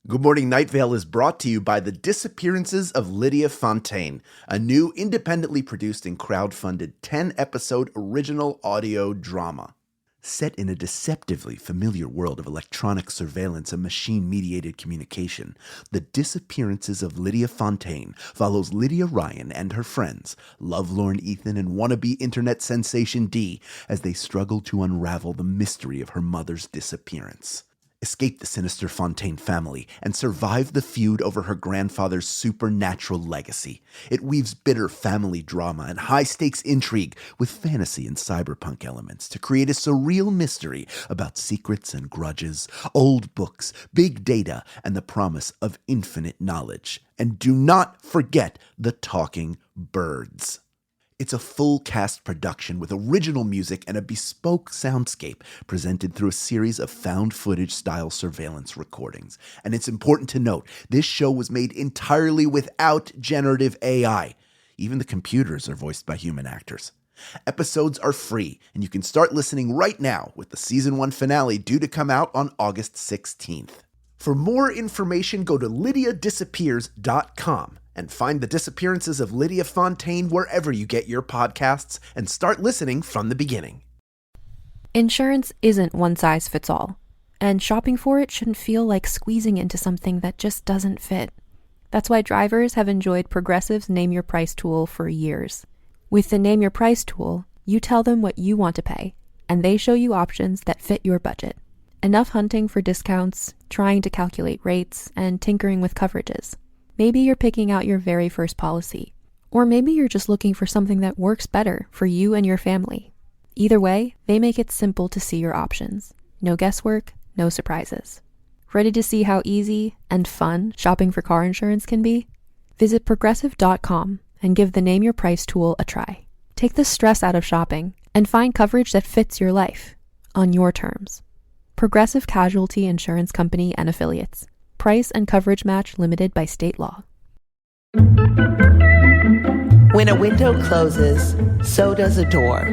Good Morning Night Vale is brought to you by The Disappearances of Lydia Fontaine, a new independently produced and crowdfunded 10-episode original audio drama. Set in a deceptively familiar world of electronic surveillance and machine-mediated communication, The Disappearances of Lydia Fontaine follows Lydia Ryan and her friends, lovelorn Ethan and wannabe internet sensation Dee, as they struggle to unravel the mystery of her mother's disappearance. Escape the sinister Fontaine family, and survive the feud over her grandfather's supernatural legacy. It weaves bitter family drama and high-stakes intrigue with fantasy and cyberpunk elements to create a surreal mystery about secrets and grudges, old books, big data, and the promise of infinite knowledge. And do not forget the talking birds. It's a full-cast production with original music and a bespoke soundscape presented through a series of found-footage-style surveillance recordings. And it's important to note, this show was made entirely without generative AI. Even the computers are voiced by human actors. Episodes are free, and you can start listening right now with the Season 1 finale due to come out on August 16th. For more information, go to lydiadisappears.com. and find The Disappearances of Lydia Fontaine wherever you get your podcasts and start listening from the beginning. Insurance isn't one size fits all, and shopping for it shouldn't feel like squeezing into something that just doesn't fit. That's why drivers have enjoyed Progressive's Name Your Price tool for years. With the Name Your Price tool, you tell them what you want to pay, and they show you options that fit your budget. Enough hunting for discounts, trying to calculate rates, and tinkering with coverages. Maybe you're picking out your very first policy, or maybe you're just looking for something that works better for you and your family. Either way, they make it simple to see your options. No guesswork, no surprises. Ready to see how easy and fun shopping for car insurance can be? Visit Progressive.com and give the Name Your Price tool a try. Take the stress out of shopping and find coverage that fits your life, on your terms. Progressive Casualty Insurance Company and Affiliates. Price and coverage match limited by state law. When a window closes, so does a door.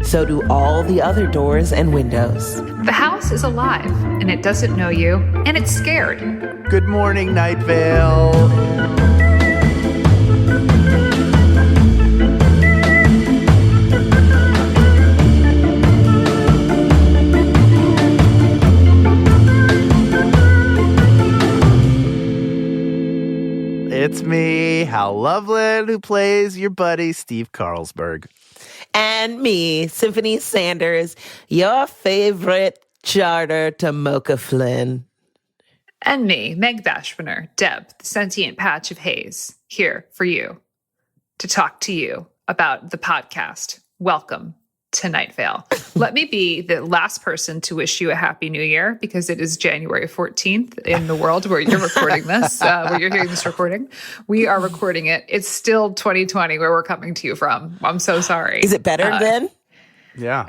So do all the other doors and windows. The house is alive, and it doesn't know you, and it's scared. Good morning, Night Vale. It's me, Hal Lublin, who plays your buddy Steve Carlsberg. And me, Symphony Sanders, your favorite charter to Mocha Flynn. And me, Meg Bashwiner, Deb, the sentient patch of haze, here for you to talk to you about the podcast. Welcome to Night Vale. Let me be the last person to wish you a happy new year, because it is January 14th in the world where you're recording this, where you're hearing this recording. We are recording it. It's still 2020 where we're coming to you from. I'm so sorry. Is it better then? Yeah.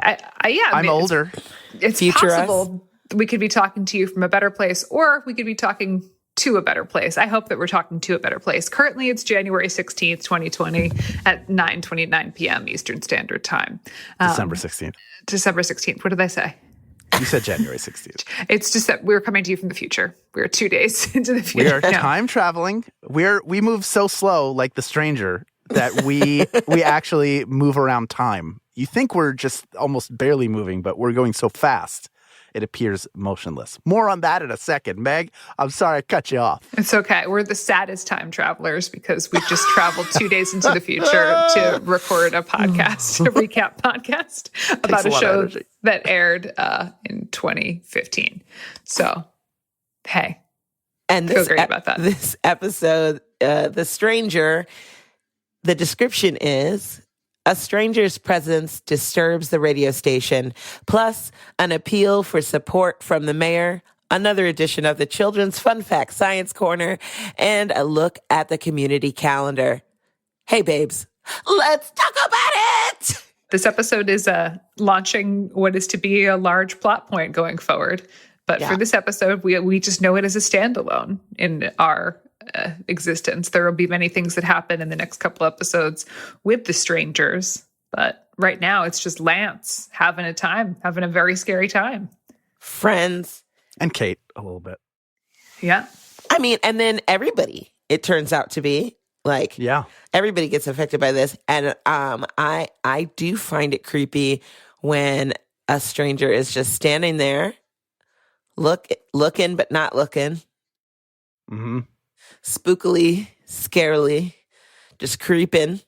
Yeah. I'm older. It's Future possible we could be talking to you from a better place, or we could be talking to a better place. I hope that we're talking to a better place. Currently, it's January 16th, 2020 at 9:29 p.m. Eastern Standard Time. December 16th. December 16th. What did I say? You said January 16th. It's just that we're coming to you from the future. We're 2 days into the future. We are time traveling. We move so slow, like The Stranger, that we actually move around time. You think we're just almost barely moving, but we're going so fast, it appears motionless. More on that in a second. Meg, I'm sorry I cut you off. It's okay. We're the saddest time travelers because we just traveled 2 days into the future to record a podcast, a recap podcast about a show that aired in 2015. So, hey, and feel great about that. This episode, The Stranger, the description is: a stranger's presence disturbs the radio station, plus an appeal for support from the mayor, another edition of the Children's Fun Fact Science Corner, and a look at the community calendar. Hey, babes, let's talk about it! This episode is launching what is to be a large plot point going forward. But for this episode, we just know it as a standalone in our existence. There will be many things that happen in the next couple episodes with the strangers, but right now it's just Lance having a very scary time. Friends. And Kate a little bit. Yeah. I mean, and then everybody, it turns out to be like, everybody gets affected by this. And I do find it creepy when a stranger is just standing there, looking but not looking, spookily, scarily, just creeping,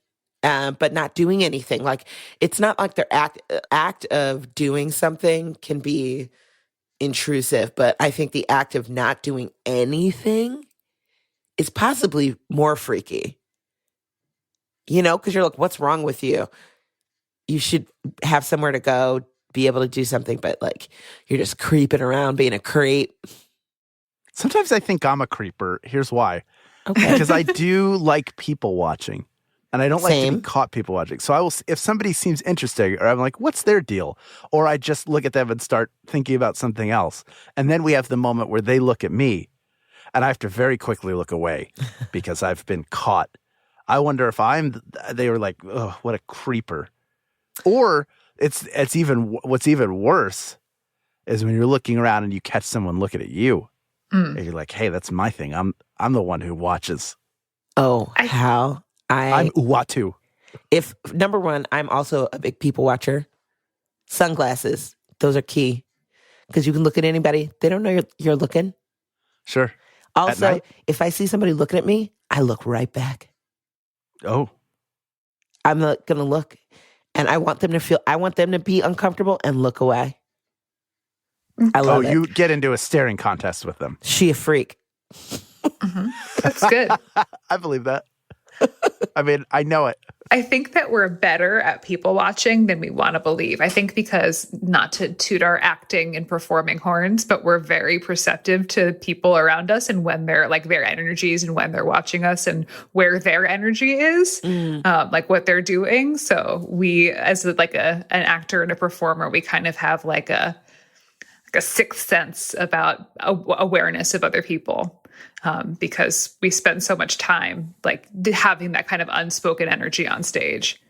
but not doing anything. Like, it's not like their act of doing something can be intrusive, but I think the act of not doing anything is possibly more freaky. You know, because you're like, what's wrong with you? You should have somewhere to go, be able to do something, but like, you're just creeping around being a creep. Sometimes I think I'm a creeper. Here's why. Okay. Because I do like people watching. And I don't like to Same. be caught people watching. So I will, if somebody seems interesting, or I'm like, what's their deal? Or I just look at them and start thinking about something else. And then we have the moment where they look at me and I have to very quickly look away because I've been caught. I wonder if they were like, oh, what a creeper. Or it's even, what's even worse is when you're looking around and you catch someone looking at you. And you're like, hey, that's my thing. I'm the one who watches. Oh, how? I'm Uatu. If number one, I'm also a big people watcher. Sunglasses, those are key because you can look at anybody. They don't know you're looking. Sure. Also, if I see somebody looking at me, I look right back. Oh. I'm not gonna look, and I want them to be uncomfortable and look away. I love it. You get into a staring contest with them. She a freak. That's good. I believe that. I mean, I know it. I think that we're better at people watching than we want to believe. I think because, not to toot our acting and performing horns, but we're very perceptive to people around us and when they're like their energies and when they're watching us and where their energy is, like what they're doing. So we, as like an actor and a performer, we kind of have like a sixth sense about awareness of other people. Because we spend so much time like having that kind of unspoken energy on stage.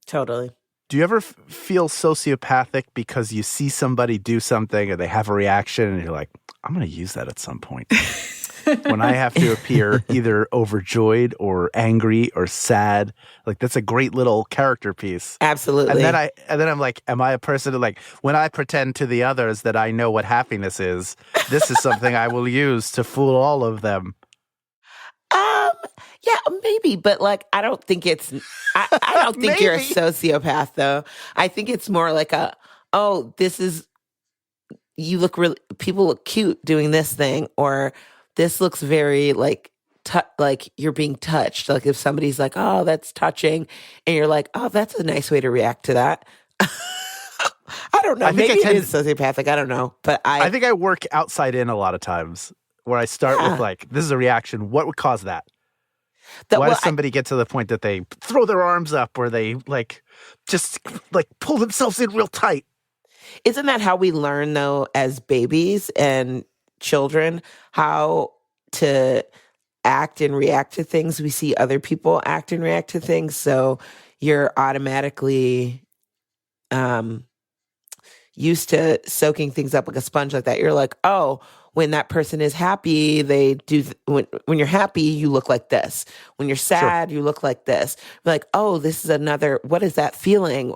Totally. Do you ever feel sociopathic because you see somebody do something or they have a reaction and you're like, I'm going to use that at some point? When I have to appear either overjoyed or angry or sad, like that's a great little character piece. Absolutely. And then I'm like, am I a person who, like, when I pretend to the others that I know what happiness is, this is something I will use to fool all of them. Yeah, maybe, but like, I don't think it's, I don't think you're a sociopath though. I think it's more like people look cute doing this thing, or this looks very like you're being touched. Like if somebody's like, oh, that's touching, and you're like, oh, that's a nice way to react to that. I don't know. Maybe it is sociopathic. I don't know. But I think I work outside in a lot of times where I start with like, this is a reaction. What would cause that? Why does somebody get to the point that they throw their arms up or they like just like pull themselves in real tight? Isn't that how we learn though as babies and children how to act and react to things? We see other people act and react to things, so you're automatically used to soaking things up like a sponge like that. You're like, oh, when that person is happy, they do. When you're happy, you look like this. When you're sad, you look like this. You're like, oh, this is another. What is that feeling?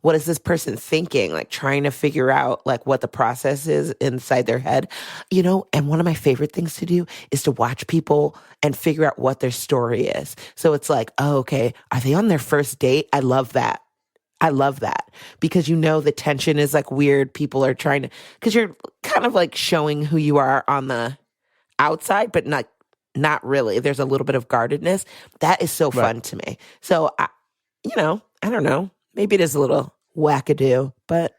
What is this person thinking? Like trying to figure out like what the process is inside their head, you know. And one of my favorite things to do is to watch people and figure out what their story is. So it's like, oh, okay, are they on their first date? I love that. Because you know the tension is like weird. People are trying to, because you're kind of like showing who you are on the outside, but not really. There's a little bit of guardedness. That is so fun to me. So, I don't know. Maybe it is a little wackadoo, but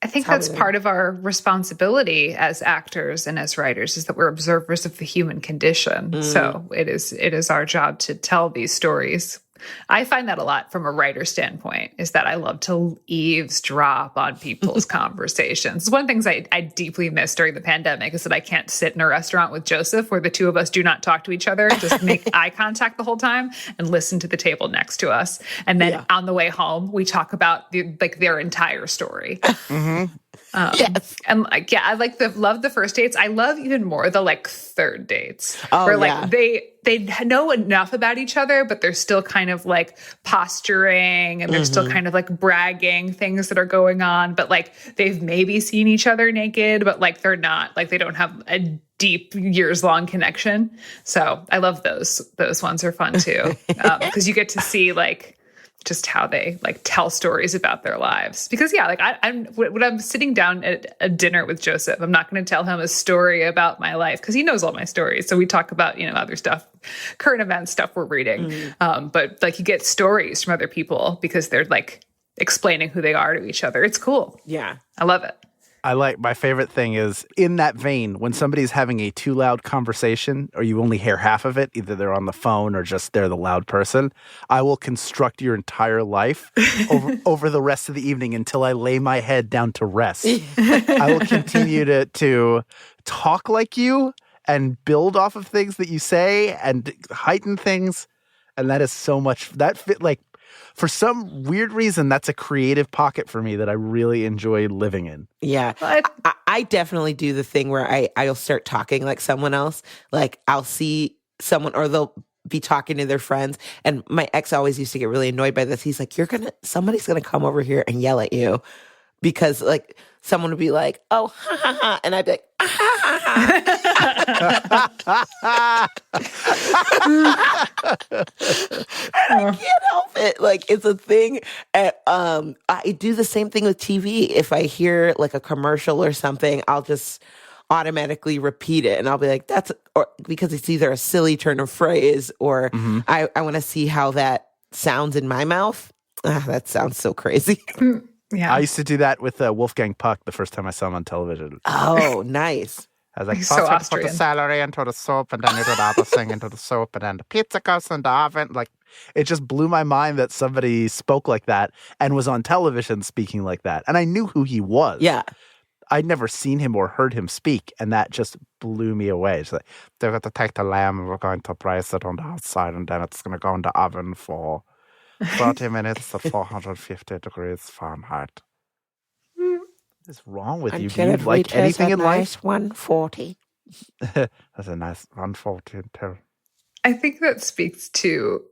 I think that's part of our responsibility as actors and as writers is that we're observers of the human condition. So it is our job to tell these stories. I find that a lot from a writer standpoint, is that I love to eavesdrop on people's conversations. One of the things I deeply miss during the pandemic is that I can't sit in a restaurant with Joseph where the two of us do not talk to each other, just make eye contact the whole time and listen to the table next to us. And then on the way home, we talk about their entire story. Yes. And like, yeah, I love the first dates. I love even more the like third dates Oh, where yeah. like they know enough about each other, but they're still kind of like posturing and they're still kind of like bragging things that are going on, but like they've maybe seen each other naked, but like they're not, like they don't have a deep years-long connection. So I love those. Those ones are fun too. Because you get to see like just how they like tell stories about their lives. Because yeah, like when I'm sitting down at a dinner with Joseph, I'm not going to tell him a story about my life because he knows all my stories. So we talk about, other stuff, current events, stuff we're reading. But like you get stories from other people because they're like explaining who they are to each other. It's cool. Yeah. I love it. My favorite thing is in that vein, when somebody's having a too loud conversation or you only hear half of it, either they're on the phone or just they're the loud person, I will construct your entire life over the rest of the evening until I lay my head down to rest. I will continue to talk like you and build off of things that you say and heighten things. And that is so much, that fit like, for some weird reason, that's a creative pocket for me that I really enjoy living in. Yeah. I definitely do the thing where I'll start talking like someone else. Like I'll see someone or they'll be talking to their friends. And my ex always used to get really annoyed by this. He's like, somebody's going to come over here and yell at you. Because like someone would be like, oh, ha, ha, ha. And I'd be like, ah, ha, ha, ha. And I can't help it. Like it's a thing. I do the same thing with TV. If I hear like a commercial or something, I'll just automatically repeat it. And I'll be like, because it's either a silly turn of phrase or I want to see how that sounds in my mouth. That sounds so crazy. Yeah. I used to do that with Wolfgang Puck the first time I saw him on television. Oh, nice. I was like, He's first so we put Austrian. the celery into the soup, and then you do the other thing into the soup, and then the pizza goes in the oven. Like, it just blew my mind that somebody spoke like that and was on television speaking like that. And I knew who he was. Yeah. I'd never seen him or heard him speak, and that just blew me away. It's like, they're going to take the lamb, and we're going to braise it on the outside, and then it's going to go in the oven for 30 minutes at 450 degrees Fahrenheit. What is wrong with you? Do you like anything in life? 140. That's a nice 140 too. I think that speaks to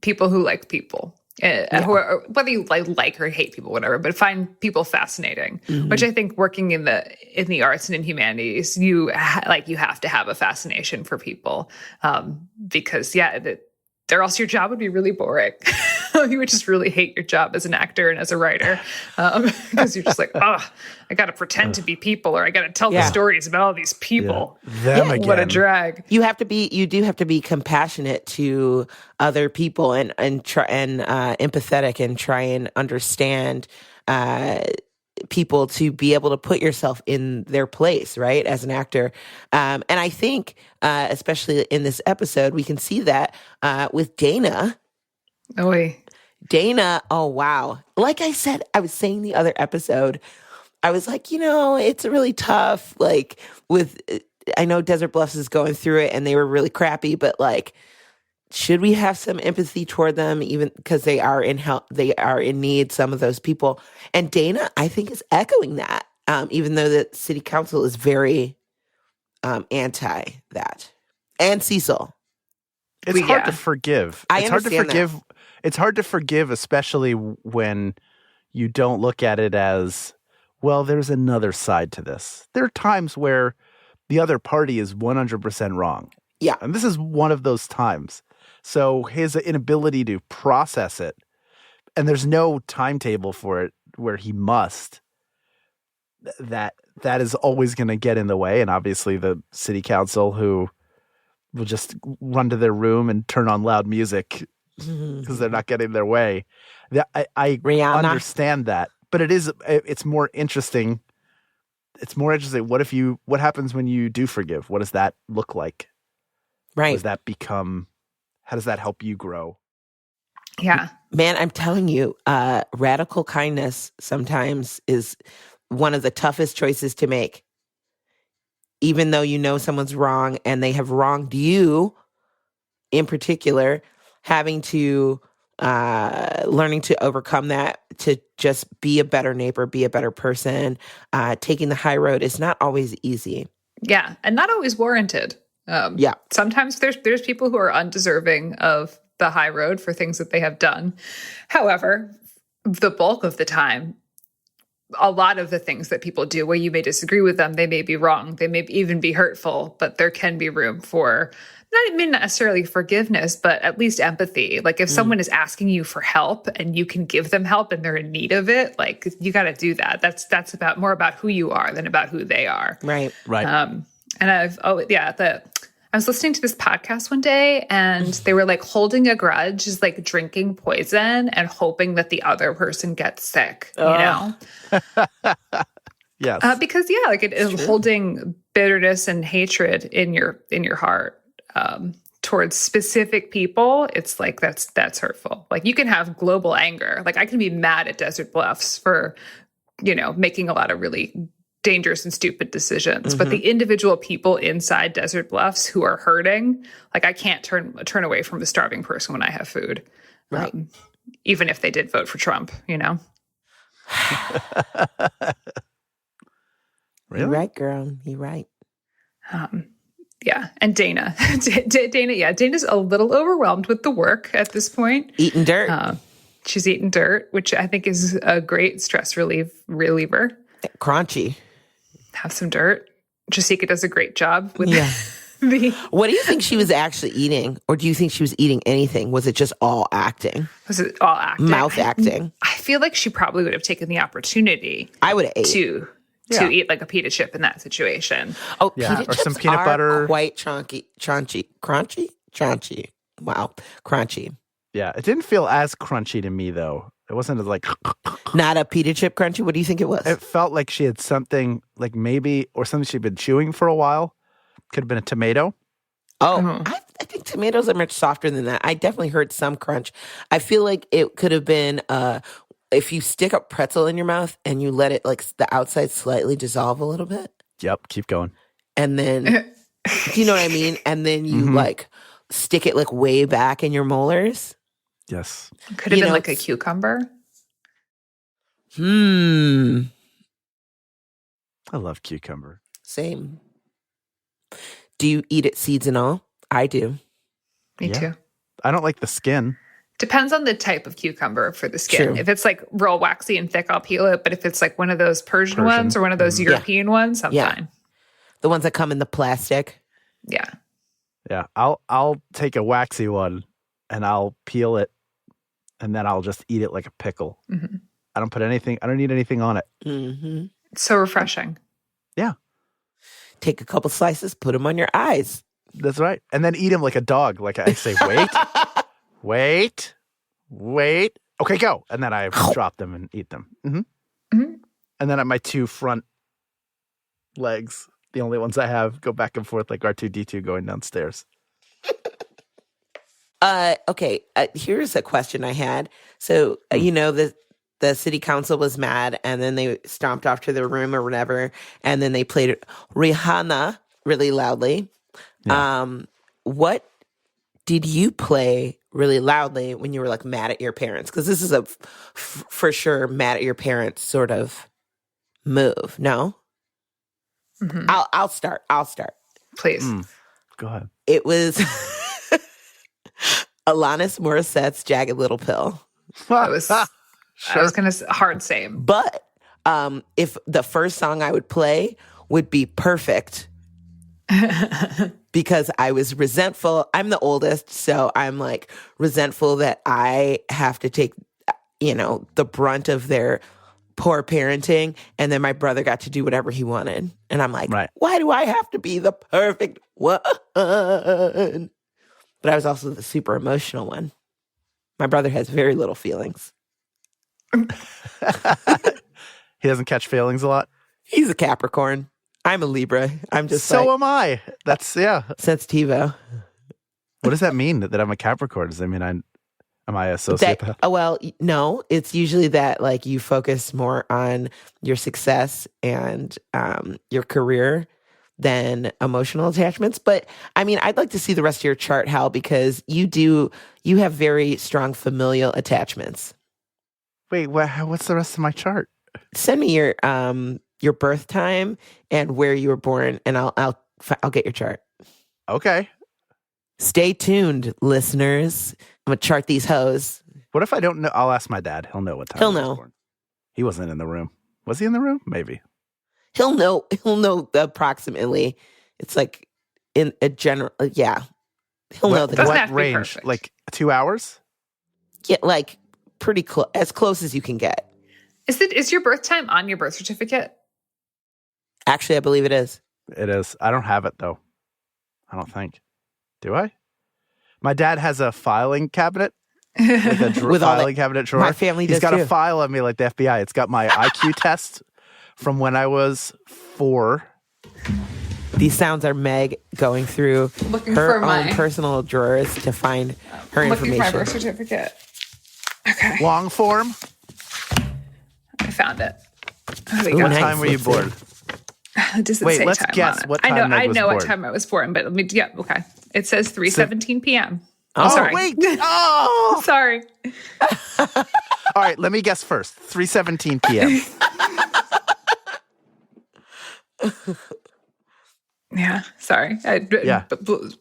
people who like people. Whether you like or hate people, whatever, but find people fascinating. Which I think working in the arts and in humanities, you have to have a fascination for people, because or else your job would be really boring. You would just really hate your job as an actor and as a writer, because you're just like, oh, I got to pretend to be people, or I got to tell the stories about all these people. Them again. What a drag! You do have to be compassionate to other people and empathetic and try and understand people to be able to put yourself in their place, right? As an actor. And I think, especially in this episode, we can see that with Dana. Dana, oh, wow. Like I said, I was saying the other episode, I was like, it's really tough. Like I know Desert Bluffs is going through it and they were really crappy, but like, should we have some empathy toward them, even because they are in help, they are in need, some of those people. And Dana, I think, is echoing that, even though the city council is very anti that. And Cecil. It's hard to forgive. It's hard to forgive. It's hard to forgive, especially when you don't look at it as, well, there's another side to this. There are times where the other party is 100% wrong. Yeah. And this is one of those times. So his inability to process it, and there's no timetable for it where he must, that is always going to get in the way. And obviously the city council, who will just run to their room and turn on loud music because they're not getting their way. I understand that, but it's more interesting. It's more interesting. What happens when you do forgive? What does that look like? Right. How does that help you grow? Yeah. Man, I'm telling you, radical kindness sometimes is one of the toughest choices to make. Even though you know someone's wrong and they have wronged you in particular, having to learning to overcome that, to just be a better neighbor, be a better person. Taking the high road is not always easy. Yeah, and not always warranted. Yeah. Sometimes there's people who are undeserving of the high road for things that they have done. However, the bulk of the time, a lot of the things that people do where you may disagree with them, they may be wrong, they may even be hurtful, but there can be room for not necessarily forgiveness, but at least empathy. Like if someone is asking you for help and you can give them help and they're in need of it, like you got to do that. That's about more about who you are than about who they are. Right. And I was listening to this podcast one day and they were like holding a grudge is like drinking poison and hoping that the other person gets sick, you know? Yes. Because like it is holding bitterness and hatred in your heart towards specific people. It's like, that's hurtful. Like you can have global anger. Like I can be mad at Desert Bluffs for, making a lot of really dangerous and stupid decisions, but the individual people inside Desert Bluffs who are hurting, like I can't turn away from the starving person when I have food, right? Even if they did vote for Trump, Really? You're right, girl. You're right. Yeah, and Dana, Dana's a little overwhelmed with the work at this point. Eating dirt. She's eating dirt, which I think is a great stress reliever. Crunchy. Have some dirt. Jasika does a great job with What do you think she was actually eating? Or do you think she was eating anything? Was it just all acting? Was it all acting? Mouth acting? I feel like she probably would have taken the opportunity. I would have ate. To eat like a pita chip in that situation. Oh, yeah. Pita or chips some peanut are butter. Quite crunchy. Wow, crunchy. Yeah, it didn't feel as crunchy to me though. It wasn't as like not a pita chip crunchy. What do you think it was? It felt like she had something like maybe or something she'd been chewing for a while. Could have been a tomato. Oh, I think tomatoes are much softer than that. I definitely heard some crunch. I feel like it could have been if you stick a pretzel in your mouth and you let it like the outside slightly dissolve a little bit. Yep, keep going. And then, do you know what I mean? And then you like stick it like way back in your molars. Yes. Could have been like a cucumber. I love cucumber. Same. Do you eat it seeds and all? I do. Me too. I don't like the skin. Depends on the type of cucumber for the skin. True. If it's like real waxy and thick, I'll peel it. But if it's like one of those Persian ones or one of those European ones, I'm fine. The ones that come in the plastic. Yeah. Yeah. I'll take a waxy one and I'll peel it and then I'll just eat it like a pickle. Mm-hmm. I don't need anything on it. Mm-hmm. It's so refreshing. Yeah. Take a couple slices, put them on your eyes. That's right. And then eat them like a dog. Like I say, wait. Okay, go. And then I drop them and eat them. And then at my two front legs, the only ones I have, go back and forth like R2-D2 going downstairs. Okay, here's a question I had. So, the city council was mad and then they stomped off to their room or whatever. And then they played Rihanna really loudly. Yeah. What did you play really loudly when you were like mad at your parents? Because this is a for sure mad at your parents sort of move. No? Mm-hmm. I'll start. Please. Go ahead. It was Alanis Morissette's Jagged Little Pill. I was going to hard same. But if the first song I would play would be Perfect because I was resentful. I'm the oldest, so I'm like resentful that I have to take, the brunt of their poor parenting. And then my brother got to do whatever he wanted. And I'm like, Why do I have to be the perfect one? But I was also the super emotional one. My brother has very little feelings. He doesn't catch feelings a lot? He's a Capricorn. I'm a Libra. I'm just so am I. That's, Sensitivo. What does that mean, that I'm a Capricorn? Does that mean am I a sociopath? Well, no. It's usually that like you focus more on your success and your career than emotional attachments. But I mean, I'd like to see the rest of your chart, Hal, because you have very strong familial attachments. Wait, what's the rest of my chart? Send me your birth time and where you were born, and I'll get your chart. Okay. Stay tuned, listeners. I'm gonna chart these hoes. What if I don't know? I'll ask my dad. He'll know what time He'll I was know. born. He wasn't in the room. Was he in the room? Maybe. He'll know approximately. It's like in a general, yeah. He'll know the Doesn't have what to be range? perfect. Like 2 hours? Yeah, like pretty close, as close as you can get. Is your birth time on your birth certificate? Actually, I believe it is. It is. I don't have it though. I don't think. Do I? My dad has a filing cabinet. Like a With all filing cabinet drawer. My family does He's got too. a file on me like the FBI. It's got my IQ test from when I was 4. These sounds are Meg going through Looking her for own my- personal drawers to find her Looking for my information. birth certificate. Okay, Long form. I found it. Oh, we Ooh, got What nice. time were you Let's see. born? It doesn't Wait, say let's time guess on it. what time Meg I was know what born. time I was born, but okay. It says 3:17 p.m. Oh, sorry. Wait. Oh. Sorry. All right, let me guess first. 3:17 p.m. Yeah, sorry. I Yeah.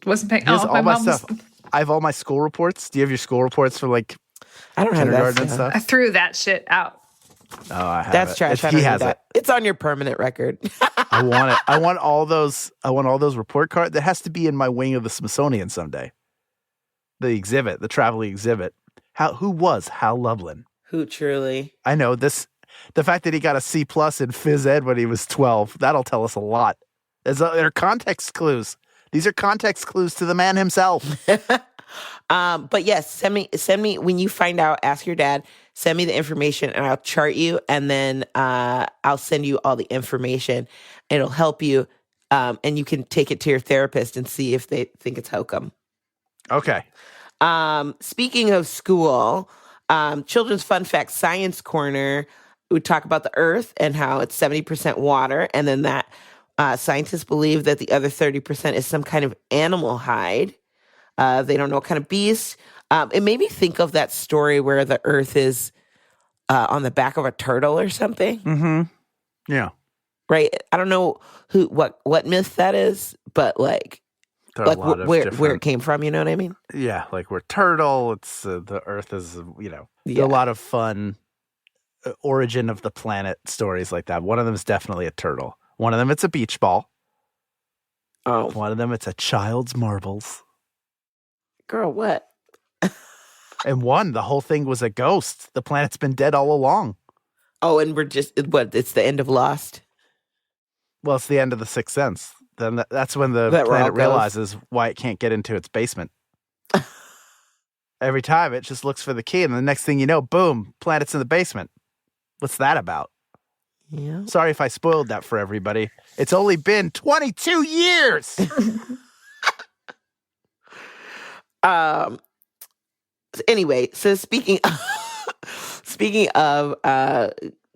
wasn't paying. Here's Oh, all my mom was- stuff. I have all my school reports. Do you have your school reports for like I don't have that kindergarten and stuff. stuff? I threw that shit out. Oh, I have That's it. trash. I He don't need has that. it. It's on your permanent record. I want it. I want all those report cards. That has to be in my wing of the Smithsonian someday. The exhibit, the traveling exhibit. Who was Hal Lublin? Who truly? I know this. The fact that he got a C+ in phys ed when he was 12, that'll tell us a lot. They're context clues. These are context clues to the man himself. But yes, send me when you find out, ask your dad, send me the information and I'll chart you, and then I'll send you all the information. It'll help you, and you can take it to your therapist and see if they think it's hokum. Okay. Speaking of school, Children's Fun Fact Science Corner, we talk about the Earth and how it's 70% water, and then that scientists believe that the other 30% is some kind of animal hide. They don't know what kind of beast. It made me think of that story where the Earth is on the back of a turtle or something. Mm-hmm. Yeah. Right? I don't know what myth that is, but like There are a lot of where different- it came from. You know what I mean? Yeah, like we're turtle. It's the Earth is, there Yeah. are a lot of fun origin of the planet stories like that. One of them is definitely a turtle. One of them, it's a beach ball. Oh, One of them, it's a child's marbles. girl, what? And one, the whole thing was a ghost. The planet's been dead all along. Oh, and we're just it's the end of Lost. Well, it's the end of the Sixth Sense. Then that's when the That we're all planet realizes why it can't get into its basement. Every time it just looks for the key, and the next thing you know, boom, planet's in the basement. What's that about? Yeah. Sorry if I spoiled that for everybody. It's only been 22 years. Anyway, so speaking of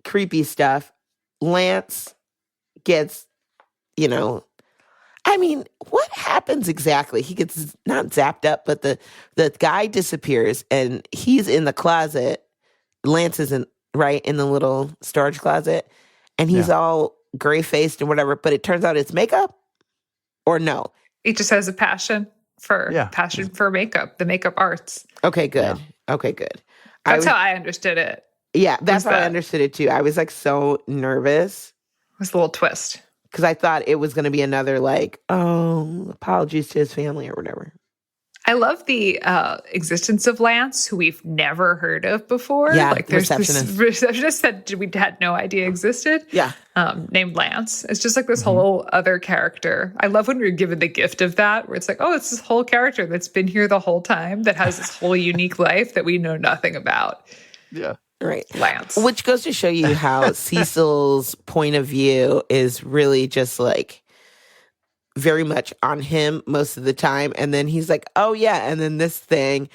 creepy stuff, Lance gets, I mean, what happens exactly? He gets not zapped up, but the guy disappears and he's in the closet. Lance is in the little storage closet, and he's all gray faced and whatever, but it turns out it's makeup, or no. He just has a passion for makeup, the makeup arts. Okay, good. Okay, good. That's how I understood it. Yeah, that's Was how I that- understood it too. I was like so nervous It was a little twist. because I thought it was going to be another like, oh, apologies to his family or whatever. I love the existence of Lance, who we've never heard of before. Yeah, like there's receptionist. this receptionist that we had no idea existed. Yeah. Named Lance. It's just like this whole other character. I love when we're given the gift of that, where it's like, oh, it's this whole character that's been here the whole time that has this whole unique life that we know nothing about. Yeah. Right. Lance. Which goes to show you how Cecil's point of view is really just like very much on him most of the time. And then he's like, oh, yeah. And then this thing.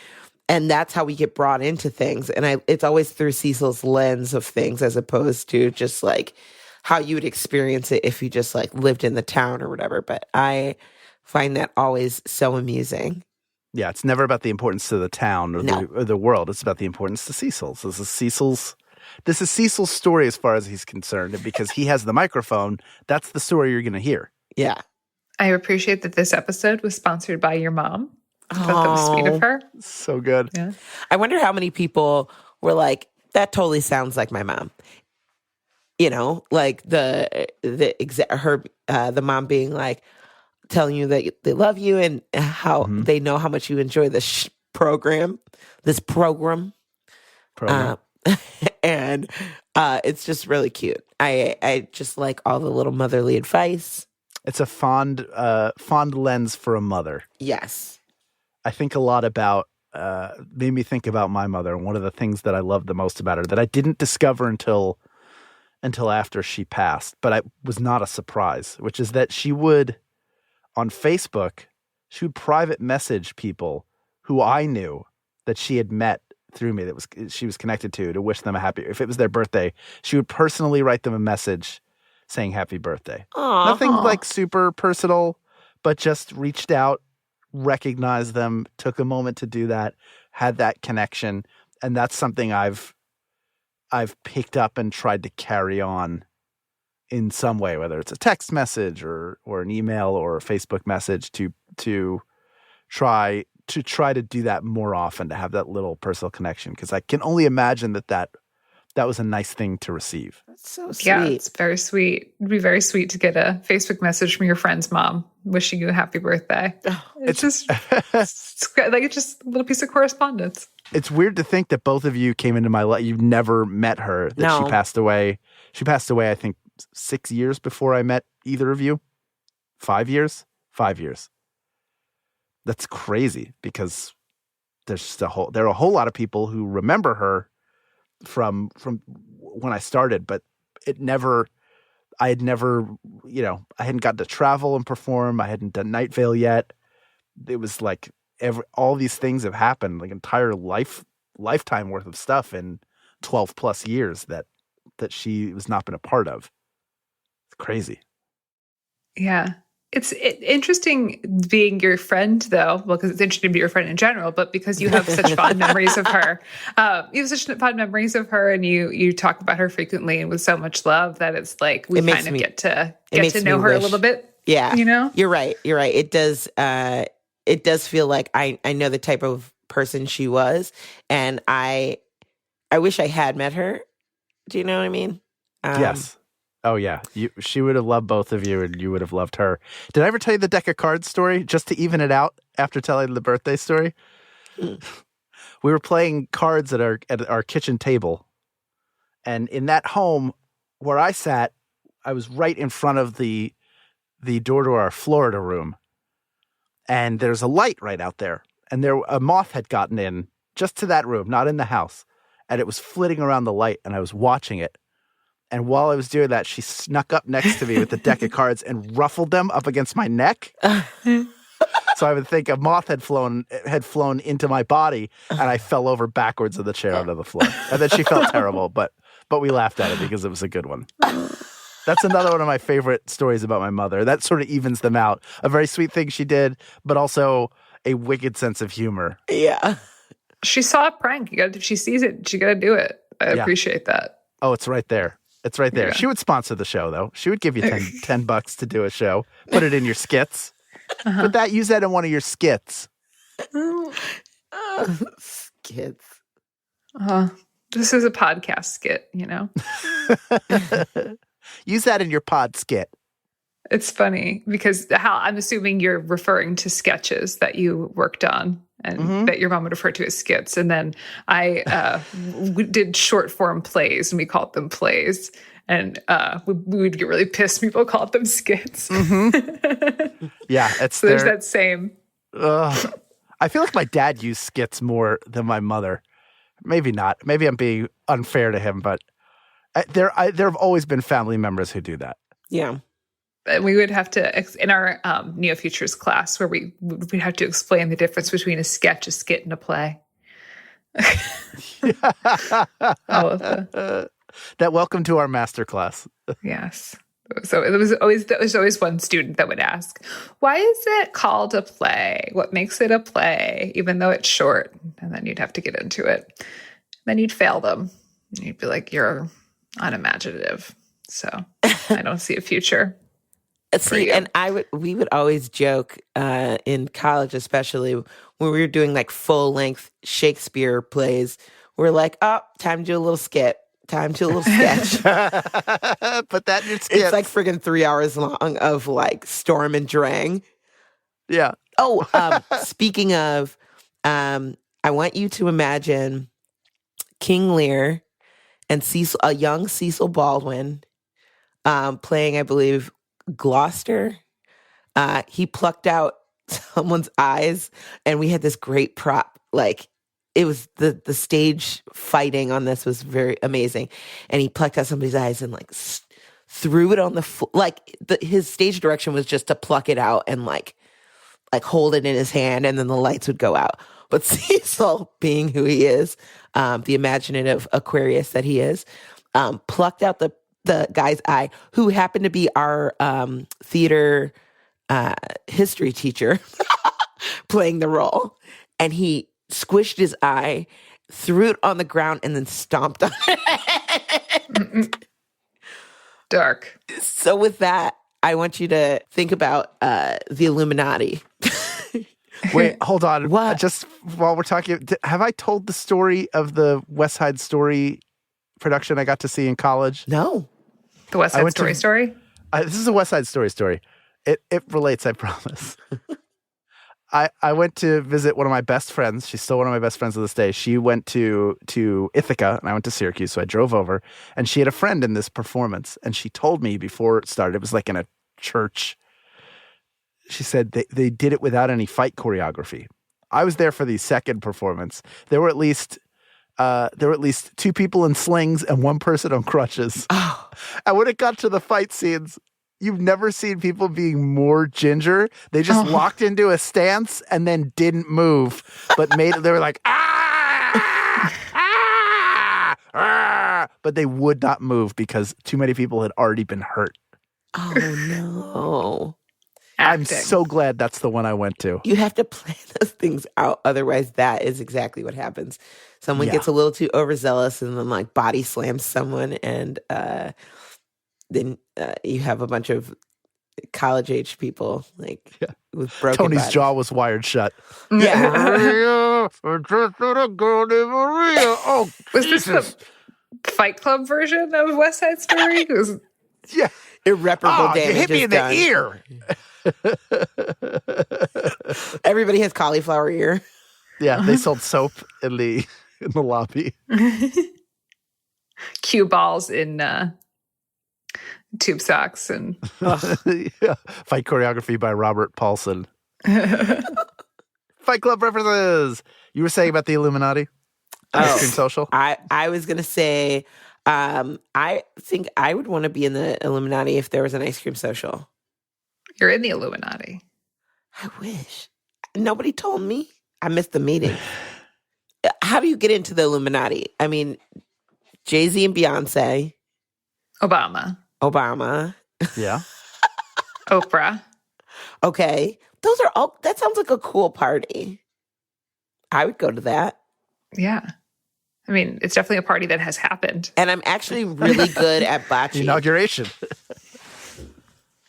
And that's how we get brought into things. And it's always through Cecil's lens of things as opposed to just like how you would experience it if you just like lived in the town or whatever. But I find that always so amusing. Yeah, it's never about the importance to the town or, No. the world. It's about the importance to Cecil. So this is Cecil's story as far as he's concerned. And because he has the microphone, that's the story you're going to hear. Yeah. I appreciate that this episode was sponsored by your mom. I thought that was sweet of her. So good. Yeah. I wonder how many people were like, that totally sounds like my mom. You know, like the mom being like, telling you that they love you and how they know how much you enjoy this program. And it's just really cute. I just like all the little motherly advice. It's a fond lens for a mother. Yes. I think a lot about, made me think about my mother. And one of the things that I loved the most about her that I didn't discover until after she passed, but I was not a surprise, which is that she would, on Facebook, she would private message people who I knew that she had met through me, she was connected to wish them a happy, if it was their birthday, she would personally write them a message saying happy birthday. Aww. Nothing like super personal, but just reached out, recognized them, took a moment to do that, had that connection. And that's something I've picked up and tried to carry on in some way, whether it's a text message or an email or a Facebook message to try to do that more often, to have that little personal connection. Because I can only imagine that was a nice thing to receive. That's so sweet. Yeah, it's very sweet. It'd be very sweet to get a Facebook message from your friend's mom wishing you a happy birthday. It's just a little piece of correspondence. It's weird to think that both of you came into my life. You've never met her, that No. She passed away. She passed away, I think, 6 years before I met either of you. 5 years? 5 years. That's crazy because there are a whole lot of people who remember her from when I started, but I had never, I hadn't gotten to travel and perform. I hadn't done Night Vale yet. It was like all these things have happened, like entire lifetime worth of stuff in 12 plus years that she has not been a part of. It's crazy. Yeah. It's interesting being your friend, though. Well, because it's interesting to be your friend in general, but because you have such fond memories of her. You have such fond memories of her, and you talk about her frequently and with so much love that it's like we kind of get to know her a little bit. Yeah, You're right. It does. It does feel like I know the type of person she was, and I wish I had met her. Do you know what I mean? Yes. Oh, yeah. She would have loved both of you, and you would have loved her. Did I ever tell you the deck of cards story, just to even it out after telling the birthday story? We were playing cards at our kitchen table, and in that home where I sat, I was right in front of the door to our Florida room, and there's a light right out there, and a moth had gotten in just to that room, not in the house, and it was flitting around the light, and I was watching it. And while I was doing that, she snuck up next to me with the deck of cards and ruffled them up against my neck. So I would think a moth had flown into my body, and I fell over backwards in the chair onto the floor. And then she felt terrible, but we laughed at it because it was a good one. That's another one of my favorite stories about my mother. That sort of evens them out. A very sweet thing she did, but also a wicked sense of humor. Yeah. She saw a prank. If she sees it, she got to do it. I appreciate that. Oh, it's right there. It's right there. Yeah. She would sponsor the show, though. She would give you $10 to do a show. Put it in your skits. Use that in one of your skits. Skits. This is a podcast skit, Use that in your pod skit. It's funny because I'm assuming you're referring to sketches that you worked on and that your mom would refer to as skits. And then I we did short form plays, and we called them plays. And we would get really pissed. People called them skits. Yeah, so there's that same. I feel like my dad used skits more than my mother. Maybe not. Maybe I'm being unfair to him, but there have always been family members who do that. Yeah. We would have to, in our Neo Futures class, where we'd have to explain the difference between a sketch, a skit, and a play. All of That welcome to our masterclass. Yes. So there was always one student that would ask, why is it called a play? What makes it a play, even though it's short? And then you'd have to get into it. Then you'd fail them. And you'd be like, you're unimaginative. So I don't see a future. See, and we would always joke in college, especially when we were doing like full length Shakespeare plays. We're like, oh, time to do a little skit. Time to a little sketch. Put that in your skit. It's like friggin' 3 hours long of like Storm and Drang. Yeah. Oh, speaking of, I want you to imagine King Lear and Cecil, a young Cecil Baldwin, playing, I believe, Gloucester. He plucked out someone's eyes, and we had this great prop. Like, it was the stage fighting on this was very amazing, and he plucked out somebody's eyes and like threw it on the floor. Like his stage direction was just to pluck it out and like hold it in his hand, and then the lights would go out. But Cecil, being who he is, the imaginative Aquarius that he is, plucked out the guy's eye, who happened to be our theater history teacher playing the role, and he squished his eye, threw it on the ground, and then stomped on it. Dark. So with that, I want you to think about the Illuminati. Wait, hold on. What? Just while we're talking, have I told the story of the West Side Story production I got to see in college? No. The West Side Story story? This is a West Side Story story. It relates, I promise. I went to visit one of my best friends. She's still one of my best friends to this day. She went to Ithaca, and I went to Syracuse, so I drove over. And she had a friend in this performance, and she told me before it started, it was like in a church. She said they did it without any fight choreography. I was there for the second performance. There were at least 2 people in slings and 1 person on crutches. Oh. And when it got to the fight scenes, you've never seen people being more ginger. They just locked into a stance and then didn't move, but they were like, ah, ah, ah, but they would not move because too many people had already been hurt. Oh, no. I'm so glad that's the one I went to. You have to plan those things out. Otherwise, that is exactly what happens. Someone gets a little too overzealous and then like body slams someone, and then you have a bunch of college-age people like with broken Tony's bodies. jaw was wired shut. Yeah. Maria, just a girl named Maria. Oh, was this the Fight Club version of West Side Story? Yeah. Irreparable damage. You hit me in the ear. Everybody has cauliflower ear. Yeah, they sold soap in the lobby. Cue balls in tube socks and yeah. Fight choreography by Robert Paulson. Fight Club references. You were saying about the Illuminati? Ice Cream Social? I was going to say, I think I would want to be in the Illuminati if there was an ice cream social. You're in the Illuminati. I wish. Nobody told me. I missed the meeting. How do you get into the Illuminati? I mean, Jay-Z and Beyonce. Obama. Yeah. Oprah. Okay. Those are all, that sounds like a cool party. I would go to that. Yeah. I mean, it's definitely a party that has happened. And I'm actually really good at bocce. Inauguration.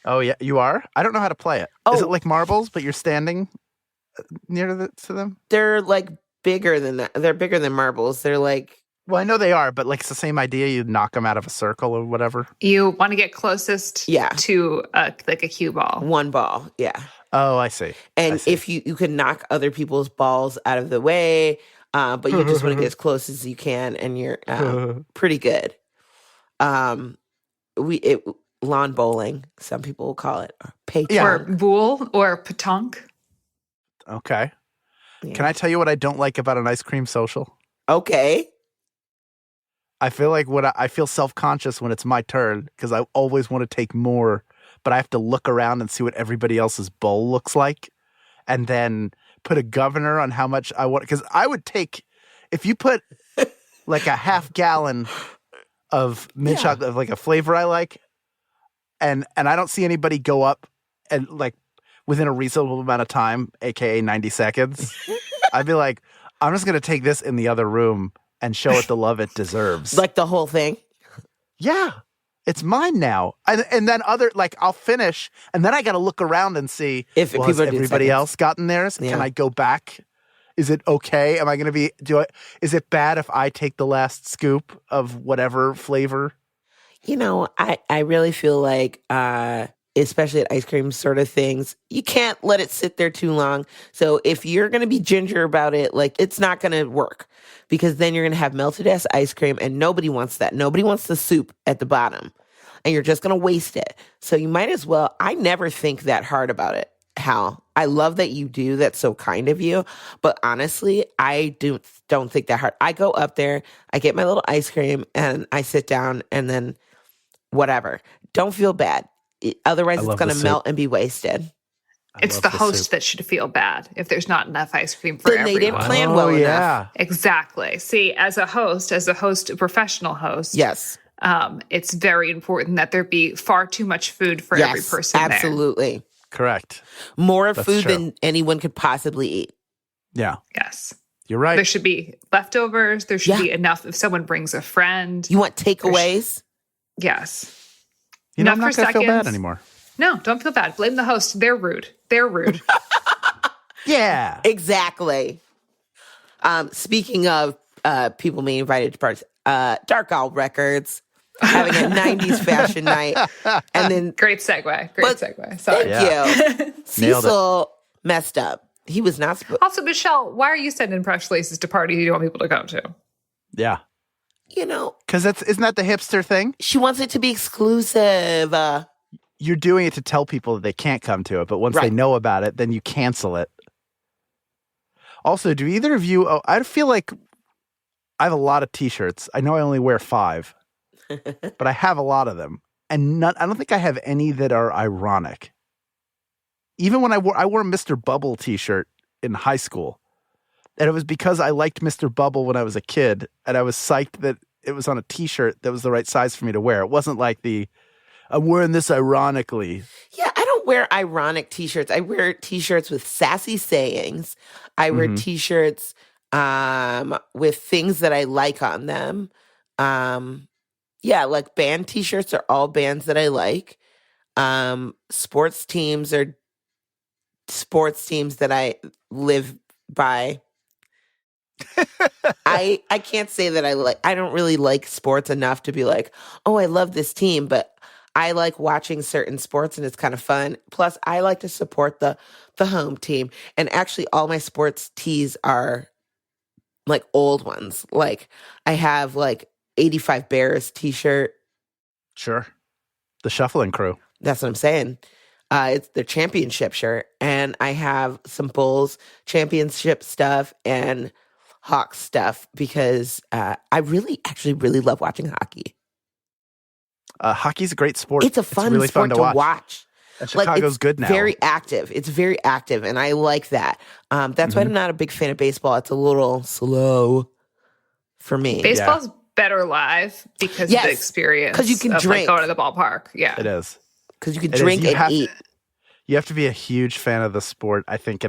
Oh, yeah. You are? I don't know how to play it. Oh. Is it like marbles, but you're standing near to them? They're like bigger than that. They're bigger than marbles. They're like... Well, I know they are, but like it's the same idea. You knock them out of a circle or whatever. You want to get closest to like a cue ball. One ball, yeah. Oh, I see. And if you can knock other people's balls out of the way, but you just want to get as close as you can, and you're pretty good. Lawn bowling, some people will call it, or pétanque. Or boule, or pétanque. Okay. Yeah. Can I tell you what I don't like about an ice cream social? Okay. I feel like I feel self-conscious when it's my turn because I always want to take more, but I have to look around and see what everybody else's bowl looks like and then put a governor on how much I want. Because I would take, if you put like a half gallon of mint chocolate, of like a flavor I like, and I don't see anybody go up and like within a reasonable amount of time, aka 90 seconds, I'd be like, I'm just gonna take this in the other room and show it the love it deserves. Like the whole thing. Yeah. It's mine now. And then I'll finish, and then I got to look around and see if has people everybody else gotten theirs? Yeah. Can I go back? Is it okay? Am I going to is it bad if I take the last scoop of whatever flavor? You know, I really feel like, especially at ice cream sort of things, you can't let it sit there too long. So if you're going to be ginger about it, like, it's not going to work, because then you're going to have melted ass ice cream, and nobody wants that. Nobody wants the soup at the bottom, and you're just going to waste it. So you might as well. I never think that hard about it, Hal. I love that you do. That's so kind of you. But honestly, I don't think that hard. I go up there, I get my little ice cream, and I sit down, and then whatever. Don't feel bad. Otherwise, it's going to melt and be wasted. It's the host that should feel bad if there's not enough ice cream for everyone. Then they didn't plan well enough. Exactly. See, as a professional host, yes, it's very important that there be far too much food for every person there. Absolutely. Correct. More food than anyone could possibly eat. Yeah. Yes. You're right. There should be leftovers. There should be enough if someone brings a friend. You want takeaways? Yes. I'm not going to feel bad anymore. No, don't feel bad. Blame the host. They're rude. Yeah. Exactly. Speaking of people being invited to parties, Dark Owl Records having a 90s fashion night. And then Great segue. Sorry. Thank you. Cecil messed up. He was not supposed. Also, Michelle, why are you sending press releases to parties you don't want people to come to? Yeah. You know, because isn't that the hipster thing? She wants it to be exclusive. You're doing it to tell people that they can't come to it, but once they know about it, then you cancel it. Also, do either of you? I feel like I have a lot of T-shirts. I know I only wear 5, but I have a lot of them, and I don't think I have any that are ironic. Even when I wore a Mr. Bubble T-shirt in high school. And it was because I liked Mr. Bubble when I was a kid, and I was psyched that it was on a T-shirt that was the right size for me to wear. It wasn't like I'm wearing this ironically. Yeah, I don't wear ironic T-shirts. I wear T-shirts with sassy sayings. I wear T-shirts with things that I like on them. Like band T-shirts are all bands that I like. Sports teams are sports teams that I live by. I can't say that I don't really like sports enough to be like, oh, I love this team, but I like watching certain sports and it's kind of fun. Plus, I like to support the home team. And actually, all my sports tees are like old ones. Like I have like 85 Bears t-shirt. Sure. The Shuffling Crew. That's what I'm saying. It's the championship shirt. And I have some Bulls championship stuff and Hawks stuff because I really love watching hockey. Hockey's a great sport. It's a fun sport to watch. And Chicago's good now. Very active. It's very active, and I like that. That's why I'm not a big fan of baseball. It's a little slow for me. Baseball's better live because of the experience. Because you can drink. Going to the ballpark. Yeah. It is. Because you can drink and eat. You have to be a huge fan of the sport, I think,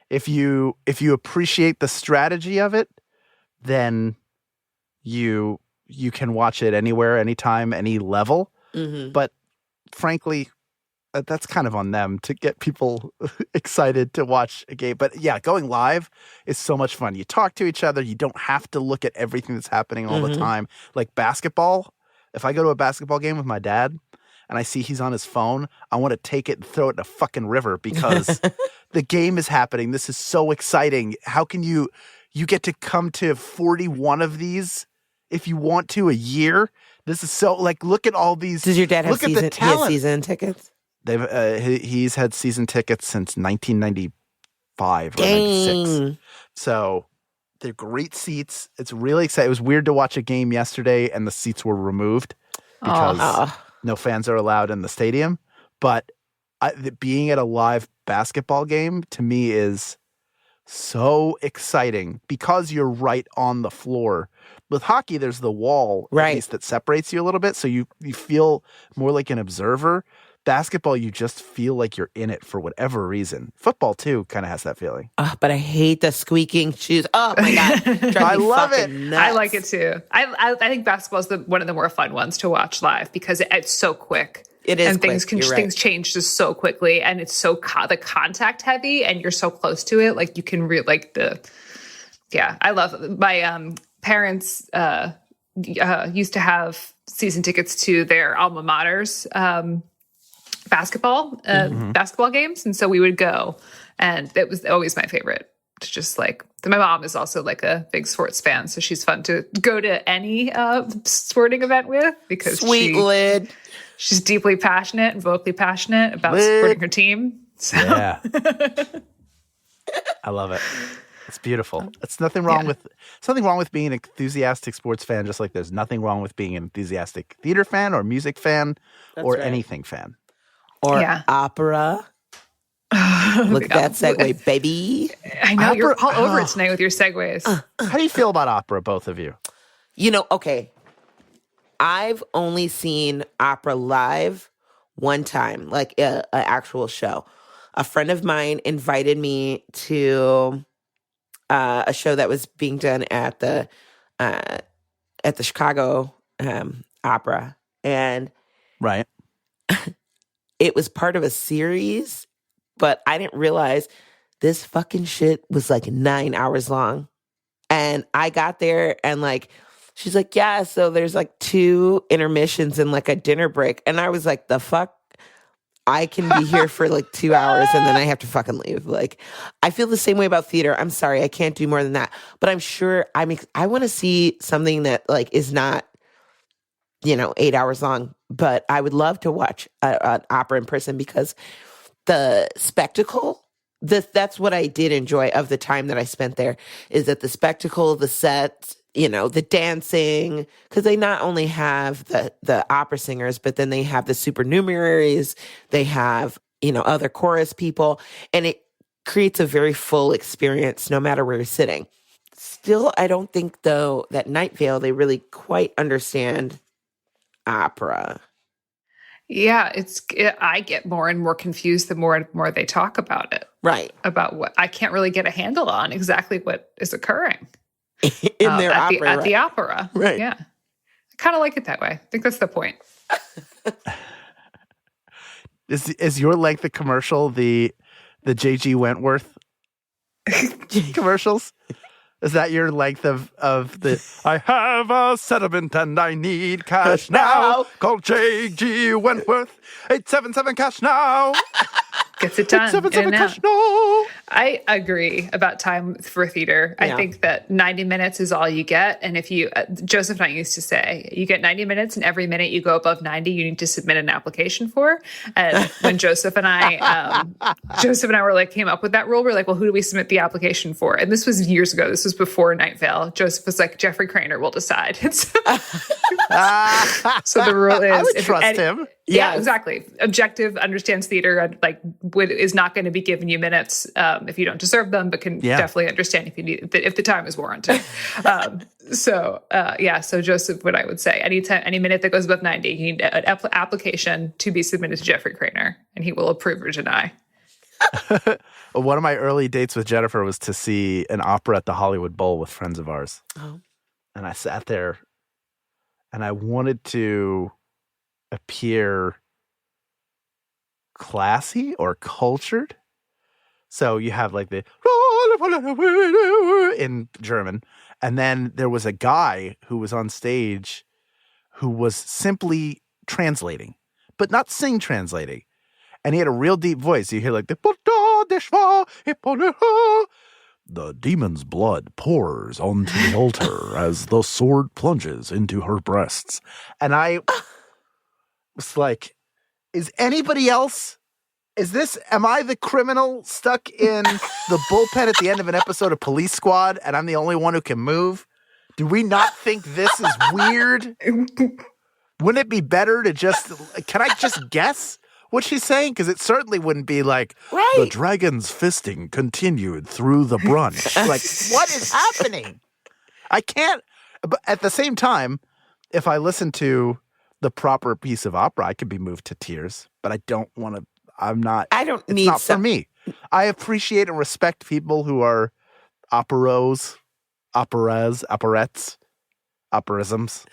if you appreciate the strategy of it, then you can watch it anywhere, anytime, any level. Mm-hmm. But frankly, that's kind of on them to get people excited to watch a game. But yeah, going live is so much fun. You talk to each other. You don't have to look at everything that's happening all the time. Like basketball, if I go to a basketball game with my dad and I see he's on his phone, I want to take it and throw it in a fucking river because the game is happening. This is so exciting. How can you get to come to 41 of these if you want to a year? This is so look at all these. Does your dad have season tickets? He's had season tickets since 1995 or 96. So they're great seats. It's really exciting. It was weird to watch a game yesterday and the seats were removed because no fans are allowed in the stadium. But being at a live basketball game to me is so exciting because you're right on the floor. With hockey, there's the wall, Right. at least, that separates you a little bit, so you feel more like an observer. Basketball, you just feel like you're in it for whatever reason. Football, too, kind of has that feeling. But I hate the squeaking shoes. Oh, my God. Drives I me love fucking it. nuts. I like it too. I think basketball is one of the more fun ones to watch live because it's so quick. It is and quick. things things change just so quickly, and it's so the contact heavy, and you're so close to it. Like you can I love it. My parents used to have season tickets to their alma mater's basketball games, and so we would go, and it was always my favorite. To just my mom is also like a big sports fan, so she's fun to go to any sporting event with because she's deeply passionate and vocally passionate about supporting her team. So. Yeah. I love it. It's beautiful. It's nothing wrong with being an enthusiastic sports fan, just like there's nothing wrong with being an enthusiastic theater fan or music fan or anything fan. Or opera. Look at that segue, baby. I know you're all over it tonight with your segues. How do you feel about opera, both of you? Okay. I've only seen opera live one time, like an actual show. A friend of mine invited me to a show that was being done at the Chicago Opera, and right, it was part of a series, but I didn't realize this fucking shit was like 9 hours long. And I got there and she's like, yeah, so there's 2 intermissions and a dinner break. And I was like, the fuck? I can be here for 2 hours and then I have to fucking leave. I feel the same way about theater. I'm sorry, I can't do more than that. But I'm sure I want to see something that is not, 8 hours long. But I would love to watch an opera in person because the spectacle, that's what I did enjoy of the time that I spent there, is that the spectacle, the set, the dancing, because they not only have the opera singers, but then they have the supernumeraries, they have, other chorus people, and it creates a very full experience no matter where you're sitting. Still, I don't think, though, that Night Vale, they really quite understand opera. Yeah, I get more and more confused the more and more they talk about it. Right. About what I can't really get a handle on exactly what is occurring. In their opera. At the opera. Right. Yeah. I kind of like it that way. I think that's the point. Is your length of commercial the J.G. Wentworth commercials? Is that your length of the I have a settlement and I need cash now. Call J.G. Wentworth 877 cash now. Gets it done. 877 cash now. I agree about time for theater. Yeah. I think that 90 minutes is all you get. And if you, Joseph and I used to say, you get 90 minutes and every minute you go above 90, you need to submit an application for. And when Joseph and I came up with that rule, we're like, well, who do we submit the application for? And this was years ago. This was before Night Vale. Joseph was like, Jeffrey Craner will decide. So the rule is, I would trust him. Yeah, exactly. Objective, understands theater, is not going to be giving you minutes if you don't deserve them, but can definitely understand if you need if the time is warranted. So Joseph, what I would say, any minute that goes above 90, you need an application to be submitted to Jeffrey Craner, and he will approve or deny. One of my early dates with Jennifer was to see an opera at the Hollywood Bowl with friends of ours. Oh. And I sat there and I wanted to appear classy or cultured. So you have the in German. And then there was a guy who was on stage who was simply translating, but not sing translating. And he had a real deep voice. You hear the demon's blood pours onto the altar as the sword plunges into her breasts. And I was like, is anybody else? Am I the criminal stuck in the bullpen at the end of an episode of Police Squad and I'm the only one who can move? Do we not think this is weird? Wouldn't it be better to can I just guess what she's saying, because it certainly wouldn't be like, Right. the dragon's fisting continued through the brunch. Like, what is happening? I can't, but at the same time, if I listen to the proper piece of opera, I could be moved to tears, but I don't want to, it's need not for me. I appreciate and respect people who are operas, operettes, operisms,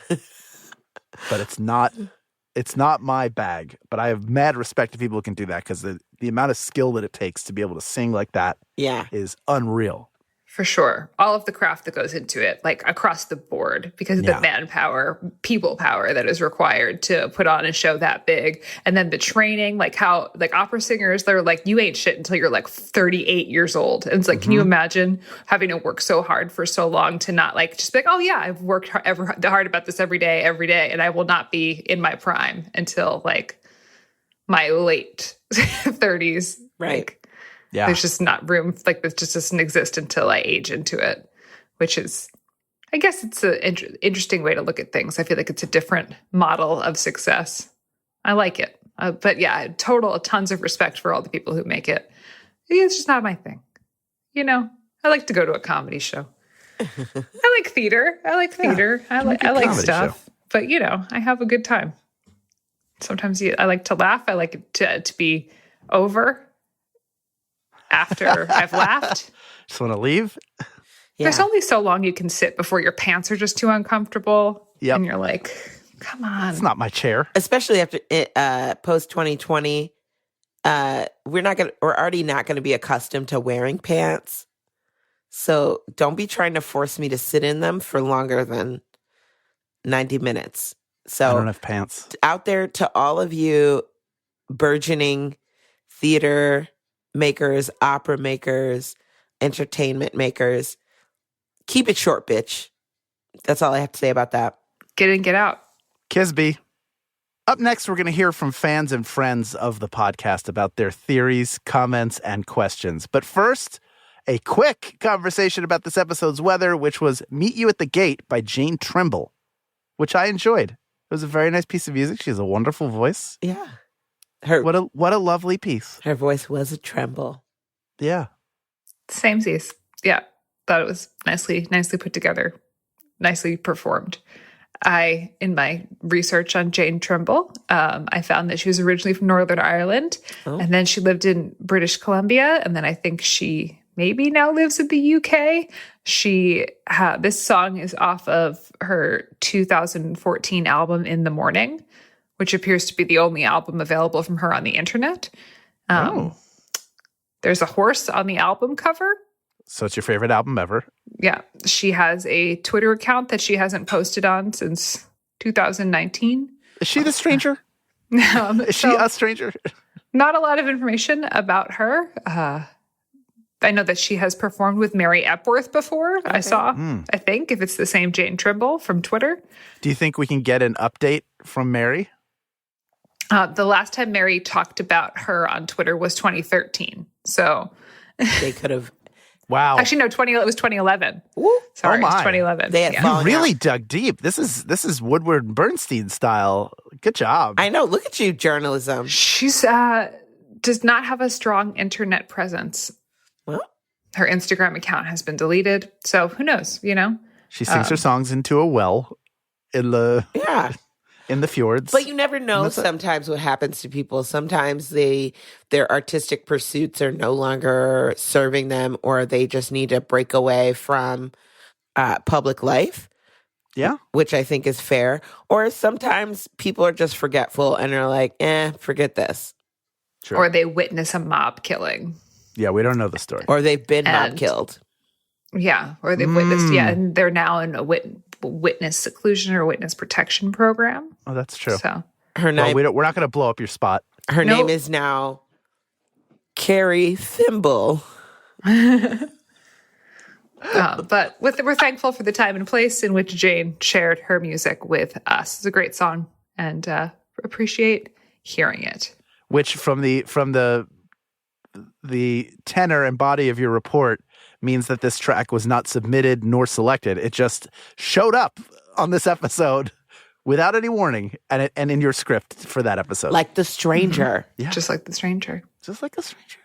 but it's not my bag. But I have mad respect to people who can do that, because the amount of skill that it takes to be able to sing like that is unreal. For sure. All of the craft that goes into it, like across the board, because of the manpower, people power that is required to put on a show that big. And then the training, like how, like opera singers, they're like, you ain't shit until you're like 38 years old. And it's like, can you imagine having to work so hard for so long to not like, just be like, oh yeah, I've worked hard about this every day. And I will not be in my prime until like my late 30s. Right. Like, there's just not room, like this just doesn't exist until I age into it, which is, I guess it's an interesting way to look at things. I feel like it's a different model of success. I like it. But yeah, tons of respect for all the people who make it. It's just not my thing. You know, I like to go to a comedy show. I like theater. I like stuff. But, you know, I have a good time. Sometimes I like to laugh. I like it to be over after I've laughed. Just want to leave. Yeah. There's only so long you can sit before your pants are just too uncomfortable. Yep. And you're like, come on. It's not my chair. Especially after post 2020, we're already not going to be accustomed to wearing pants. So don't be trying to force me to sit in them for longer than 90 minutes. So I don't have pants. Out there to all of you burgeoning theater makers, opera makers, entertainment makers, keep it short, bitch. That's all I have to say about that. Get in, get out. Kisby. Up next, we're going to hear from fans and friends of the podcast about their theories, comments, and questions. But first, a quick conversation about this episode's weather, which was Meet You at the Gate by Jane Trimble, which I enjoyed. It was a very nice piece of music. She has a wonderful voice. Yeah. What a lovely piece. Her voice was a tremble. Yeah. Samesies. Yeah. Thought it was nicely put together. Nicely performed. In my research on Jane Trimble, I found that she was originally from Northern Ireland, and then she lived in British Columbia, and then I think she maybe now lives in the UK. This song is off of her 2014 album In the Morning, which appears to be the only album available from her on the internet. There's a horse on the album cover. So it's your favorite album ever? Yeah. She has a Twitter account that she hasn't posted on since 2019. Is she the stranger? Is she a stranger? Not a lot of information about her. I know that she has performed with Mary Epworth before. Okay. I saw, I think, if it's the same Jane Trimble from Twitter. Do you think we can get an update from Mary? The last time Mary talked about her on Twitter was 2013. So they could have. Wow. Actually, no, it was 2011. Ooh. Sorry, my. It's 2011. They had You really dug deep. This is Woodward and Bernstein style. Good job. I know. Look at you, journalism. She's does not have a strong internet presence. Well, her Instagram account has been deleted. So who knows, you know? She sings her songs into a well in the fjords. But you never know sometimes what happens to people. Sometimes their artistic pursuits are no longer serving them, or they just need to break away from public life. Yeah. Which I think is fair. Or sometimes people are just forgetful and are like, forget this. Sure. Or they witness a mob killing. Yeah, we don't know the story. Or they've been mob killed. Yeah, or they've witnessed, and they're now in a witness seclusion or witness protection program. Oh, that's true. So her name, we're not going to blow up your spot. Her name is now Carrie Thimble. But we're thankful for the time and place in which Jane shared her music with us. It's a great song, and appreciate hearing it. Which from the tenor and body of your report means that this track was not submitted nor selected. It just showed up on this episode without any warning, and in your script for that episode. Like the stranger. Yeah. Just like the stranger. Just like a stranger.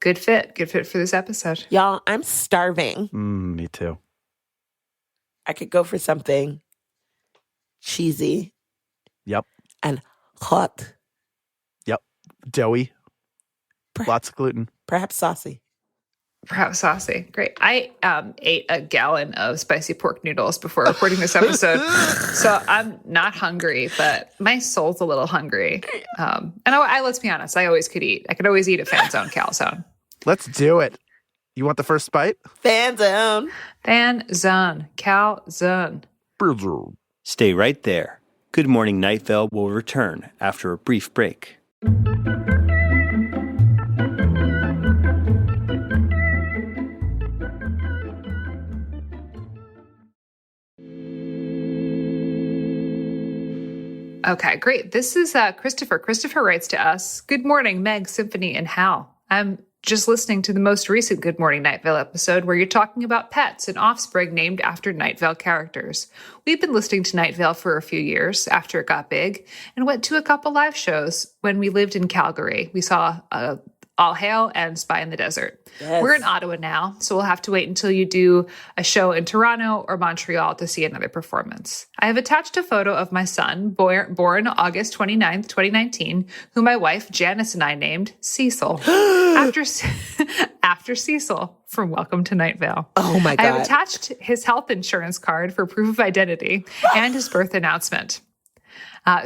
Good fit. Good fit for this episode. Y'all, I'm starving. Me too. I could go for something cheesy. Yep. And hot. Yep. Doughy. Lots of gluten. Perhaps saucy. Perhaps saucy. Great. I ate a gallon of spicy pork noodles before recording this episode. So I'm not hungry, but my soul's a little hungry. And let's be honest, I always could eat. I could always eat a FanZone Calzone. Let's do it. You want the first bite? FanZone. FanZone Calzone. Stay right there. Good Morning Night Vale will return after a brief break. Okay, great. This is Christopher. Christopher writes to us, "Good morning, Meg, Symphony, and Hal. I'm just listening to the most recent Good Morning Night Vale episode where you're talking about pets and offspring named after Night Vale characters. We've been listening to Night Vale for a few years after it got big and went to a couple live shows when we lived in Calgary. We saw All Hail and Spy in the Desert. Yes. We're in Ottawa now, so we'll have to wait until you do a show in Toronto or Montreal to see another performance. I have attached a photo of my son, born August 29th, 2019, who my wife Janice and I named Cecil, after Cecil from Welcome to Night Vale. Oh my God. I have attached his health insurance card for proof of identity and his birth announcement.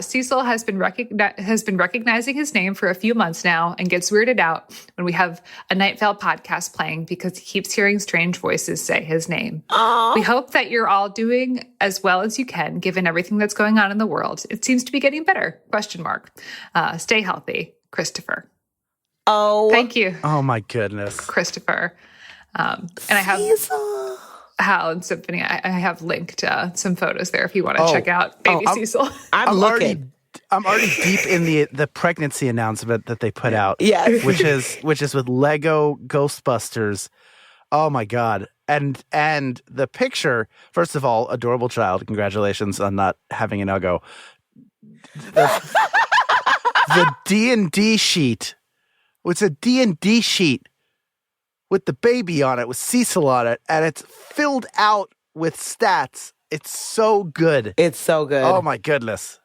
Cecil has been recognizing his name for a few months now and gets weirded out when we have a Night Vale podcast playing because he keeps hearing strange voices say his name. Aww. We hope that you're all doing as well as you can, given everything that's going on in the world. It seems to be getting better, ? Stay healthy, Christopher." Oh. Thank you. Oh my goodness. Christopher. And I have Cecil. Hal and Symphony. I have linked some photos there if you want to check out baby Cecil. I'm looking. I'm already deep in the pregnancy announcement that they put out. Yes. which is with Lego Ghostbusters. Oh my God. And the picture, first of all, adorable child. Congratulations on not having an Uggo. The D&D sheet. It's a D&D sheet with the baby on it, with Cecil on it, and it's filled out with stats. It's so good. It's so good. Oh my goodness.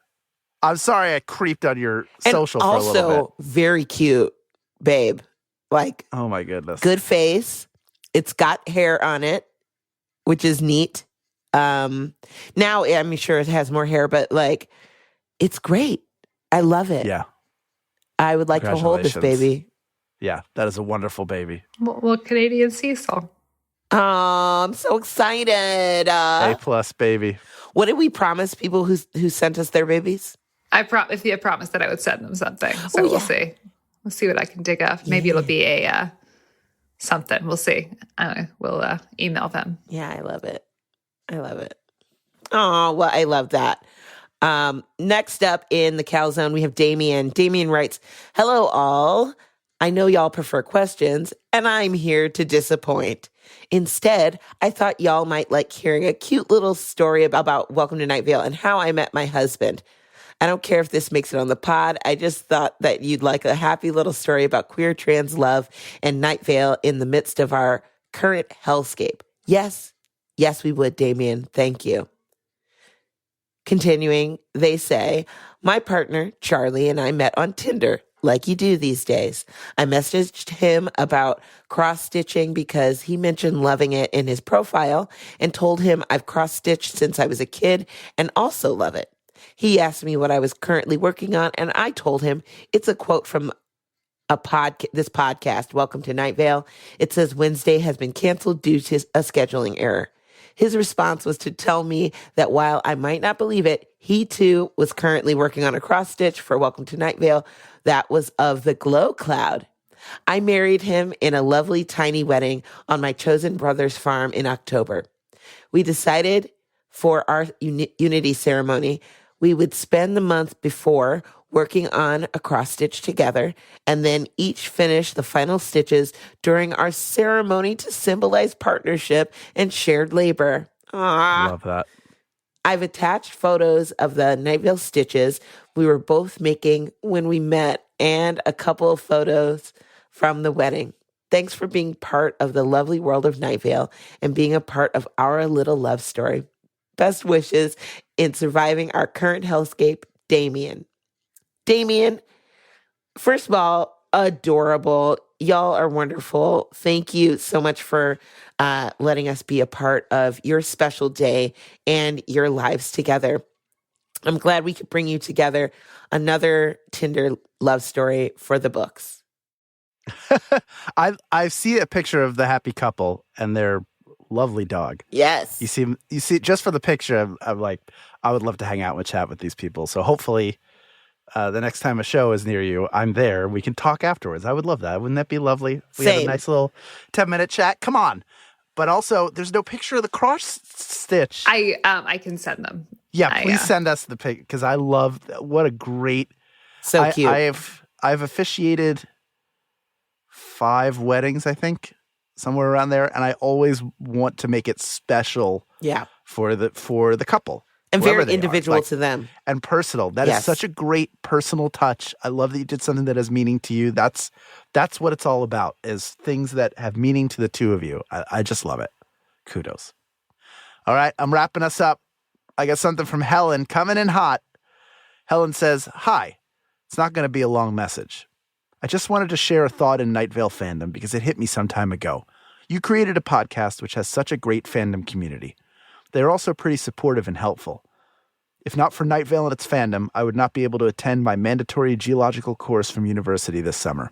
I'm sorry I creeped on your social for a little bit. Also, very cute, babe. Like, Oh my goodness. good face. It's got hair on it, which is neat. Now, I'm sure it has more hair, but like, it's great. I love it. Yeah. I would like to hold this baby. Yeah, that is a wonderful baby. Well, Canadian Cecil. Oh, I'm so excited. A+ baby. What did we promise people who sent us their babies? I promised that I would send them something. So Oh, we'll see. We'll see what I can dig up. Maybe it'll be a something. We'll see. We'll email them. Yeah, I love it. I love it. Oh, well, I love that. Next up in the Calzone, we have Damien. Damien writes, "Hello, all. I know y'all prefer questions, and I'm here to disappoint. Instead, I thought y'all might like hearing a cute little story about Welcome to Night Vale and how I met my husband. I don't care if this makes it on the pod. I just thought that you'd like a happy little story about queer trans love and Night Vale in the midst of our current hellscape. Yes, we would, Damien. Thank you." Continuing, they say, "My partner, Charlie, and I met on Tinder, like you do these days. I messaged him about cross-stitching because he mentioned loving it in his profile and told him I've cross-stitched since I was a kid and also love it. He asked me what I was currently working on, and I told him it's a quote from this podcast, Welcome to Night Vale. It says Wednesday has been canceled due to a scheduling error. His response was to tell me that while I might not believe it, he too was currently working on a cross stitch for Welcome to Night Vale that was of the glow cloud. I married him in a lovely tiny wedding on my chosen brother's farm in October. We decided for our unity ceremony, we would spend the month before working on a cross stitch together and then each finish the final stitches during our ceremony to symbolize partnership and shared labor. Aww. Love that. I've attached photos of the Night Vale stitches we were both making when we met and a couple of photos from the wedding. Thanks for being part of the lovely world of Night Vale and being a part of our little love story. Best wishes in surviving our current hellscape, Damien. Damien, first of all, adorable. Y'all are wonderful. Thank you so much for letting us be a part of your special day and your lives together. I'm glad we could bring you together. Another Tinder love story for the books. I see a picture of the happy couple and their lovely dog. Yes. You see just for the picture, I'm like, I would love to hang out and chat with these people. So hopefully the next time a show is near you, I'm there. We can talk afterwards. I would love that. Wouldn't that be lovely? We have a nice little 10-minute chat. Come on. But also, there's no picture of the cross stitch. I can send them. Yeah, please send us the pic because I love what a great. So cute. I've officiated 5 weddings, I think, somewhere around there, and I always want to make it special. Yeah. For the couple. And very individual to them. And personal. That is such a great personal touch. I love that you did something that has meaning to you. That's what it's all about, is things that have meaning to the two of you. I just love it. Kudos. All right, I'm wrapping us up. I got something from Helen coming in hot. Helen says, "Hi. It's not going to be a long message. I just wanted to share a thought in Night Vale Fandom because it hit me some time ago. You created a podcast which has such a great fandom community. They're also pretty supportive and helpful. If not for Night Vale and its fandom, I would not be able to attend my mandatory geological course from university this summer.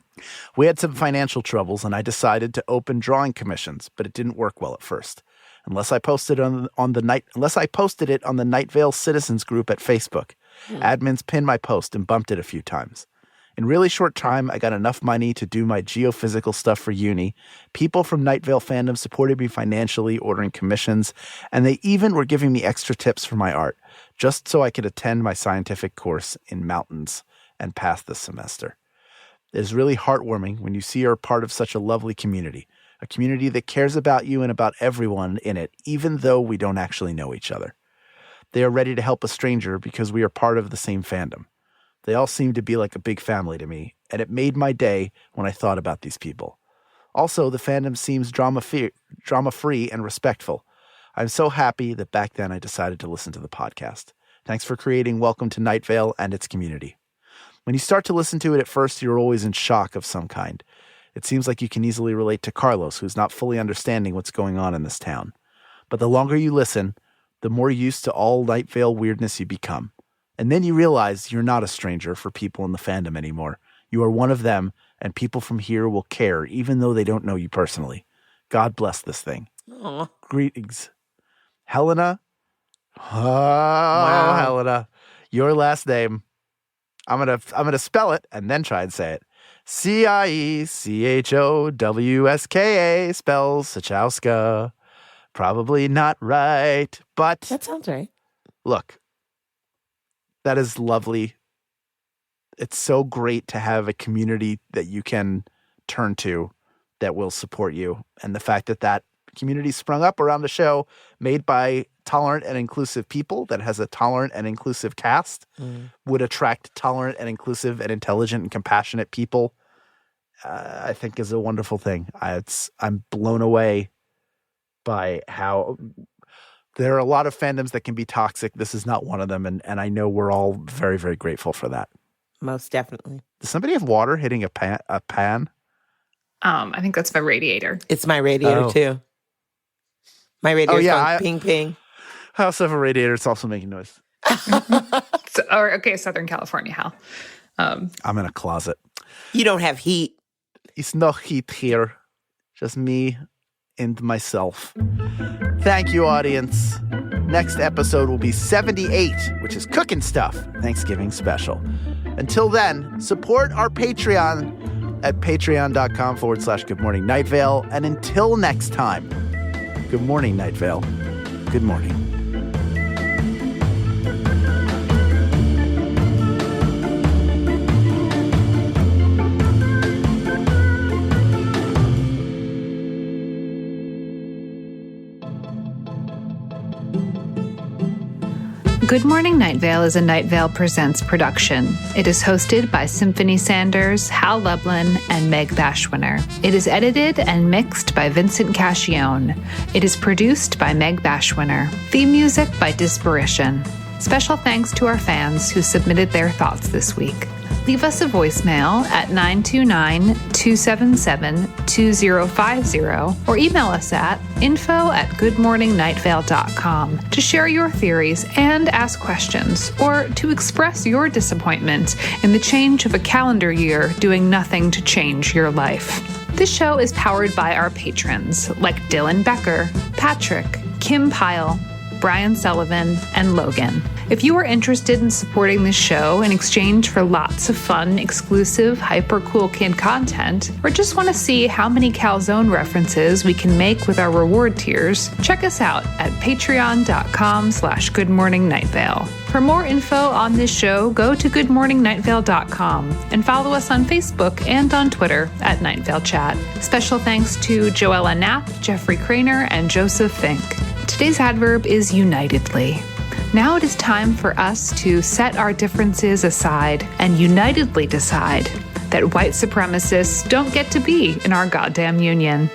We had some financial troubles, and I decided to open drawing commissions, but it didn't work well at first. Unless I posted it on the Night Vale Citizens group at Facebook. Admins pinned my post and bumped it a few times. In really short time, I got enough money to do my geophysical stuff for uni. People from Night Vale Fandom supported me financially, ordering commissions, and they even were giving me extra tips for my art, just so I could attend my scientific course in mountains and pass this semester. It is really heartwarming when you see you're part of such a lovely community, a community that cares about you and about everyone in it, even though we don't actually know each other. They are ready to help a stranger because we are part of the same fandom. They all seem to be like a big family to me, and it made my day when I thought about these people. Also, the fandom seems drama-free and respectful. I'm so happy that back then I decided to listen to the podcast. Thanks for creating Welcome to Night Vale and its community. When you start to listen to it at first, you're always in shock of some kind. It seems like you can easily relate to Carlos, who's not fully understanding what's going on in this town. But the longer you listen, the more used to all Night Vale weirdness you become. And then you realize you're not a stranger for people in the fandom anymore. You are one of them, and people from here will care, even though they don't know you personally. God bless this thing. Aww. Greetings. Helena. Oh, wow. Helena. Your last name. I'm gonna spell it and then try and say it. Ciechowska spells Sachowska. Probably not right, but that sounds right. Look. That is lovely. It's so great to have a community that you can turn to that will support you. And the fact that community sprung up around a show made by tolerant and inclusive people that has a tolerant and inclusive cast would attract tolerant and inclusive and intelligent and compassionate people, I think is a wonderful thing. I'm blown away by how... There are a lot of fandoms that can be toxic. This is not one of them, and I know we're all very, very grateful for that. Most definitely. Does somebody have water hitting a pan? I think that's my radiator. It's my radiator, too. My radiator's going ping, ping. I also have a radiator. It's also making noise. Southern California, Hal. I'm in a closet. You don't have heat. It's no heat here. Just me and myself. Thank you, audience. Next episode will be 78, which is cooking stuff, Thanksgiving special. Until then, support our Patreon at patreon.com/Good Morning Night Vale. And until next time, good morning, Night Vale. Good morning. Good Morning Night Vale is a Night Vale Presents production. It is hosted by Symphony Sanders, Hal Lublin, and Meg Bashwiner. It is edited and mixed by Vincent Cacchione. It is produced by Meg Bashwiner. Theme music by Disparition. Special thanks to our fans who submitted their thoughts this week. Leave us a voicemail at 929-277-2050 or email us at info@goodmorningnightVale.com to share your theories and ask questions, or to express your disappointment in the change of a calendar year doing nothing to change your life. This show is powered by our patrons like Dylan Becker, Patrick, Kim Pyle, Brian Sullivan, and Logan. If you are interested in supporting this show in exchange for lots of fun, exclusive, hyper-cool kid content, or just want to see how many Calzone references we can make with our reward tiers, check us out at patreon.com/goodmorningnightVale. For more info on this show, go to goodmorningnightVale.com and follow us on Facebook and on Twitter at Night Vale Chat. Special thanks to Joella Knapp, Jeffrey Craner, and Joseph Fink. Today's adverb is unitedly. Now it is time for us to set our differences aside and unitedly decide that white supremacists don't get to be in our goddamn union.